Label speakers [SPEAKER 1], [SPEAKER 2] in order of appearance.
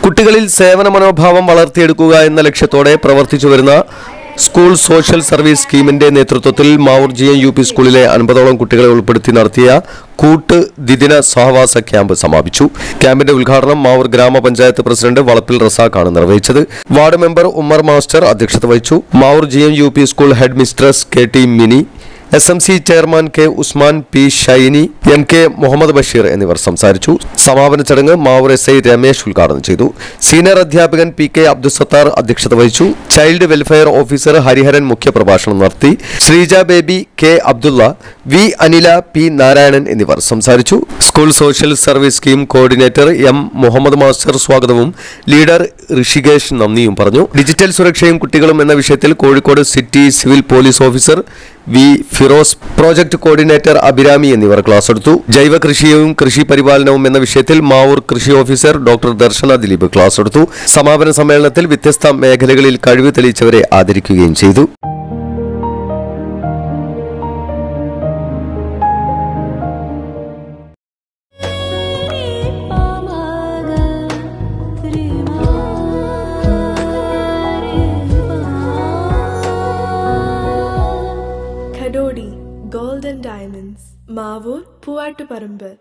[SPEAKER 1] കുട്ടികളിൽ സേവന മനോഭാവം വളർത്തിയെടുക്കുക എന്ന ലക്ഷ്യത്തോടെ പ്രവർത്തിച്ചു വരുന്ന സ്കൂൾ സോഷ്യൽ സർവീസ് സ്കീമിന്റെ നേതൃത്വത്തിൽ മാവൂർ GN UP സ്കൂളിലെ 50ഓളം കുട്ടികളെ ഉൾപ്പെടുത്തി നടത്തിയ കൂട്ട് ദ്വിദിന സഹവാസ ക്യാമ്പ് സമാപിച്ചു. ക്യാമ്പിന്റെ ഉദ്ഘാടനം മാവൂർ ഗ്രാമപഞ്ചായത്ത് പ്രസിഡന്റ് വളപ്പിൽ റസാഖാണ് നിർവഹിച്ചത്. വാർഡ് മെമ്പർ ഉമ്മർ മാസ്റ്റർ അധ്യക്ഷത വഹിച്ചു. Mavoor GN UP school head mistress KT Mini, SMC chairman K Usman, P Shainy, MK Muhammad Basheer എന്നിവർ സംസാരിച്ചു. സമാപന ചടങ്ങ് മാവൂർ SI രമേശ് ഉദ്ഘാടനം ചെയ്തു. സീനിയർ അധ്യാപകൻ PK അബ്ദുസത്താർ അധ്യക്ഷത വഹിച്ചു. ചൈൽഡ് വെൽഫെയർ ഓഫീസർ ഹരിഹരൻ മുഖ്യപ്രഭാഷണം നടത്തി. Sreeja Baby, K Abdulla, V Anila, P Narayanan എന്നിവർ സംസാരിച്ചു. School social service scheme coordinator M Muhammad master സ്വാഗതവും ലീഡർ ഋഷികേഷ് നന്ദിയും പറഞ്ഞു. ഡിജിറ്റൽ സുരക്ഷയും കുട്ടികളും എന്ന വിഷയത്തിൽ Kozhikode city civil police officer V Firoz, project coordinator Abhirami എന്നിവർ ക്ലാസ് എടുത്തു. ജൈവ കൃഷിയും കൃഷി പരിപാലനവും എന്ന വിഷയത്തിൽ മാവൂർ കൃഷി ഓഫീസർ ഡോക്ടർ ദർശന ദിലീപ് ക്ലാസ് എടുത്തു. സമാപന സമ്മേളനത്തിൽ വ്യത്യസ്ത മേഖലകളിൽ കഴിവ് തെളിയിച്ചവരെ ആദരിക്കുകയും ചെയ്തു.
[SPEAKER 2] Kadodi Gold and Diamonds, Mavur, Puvattuparambur.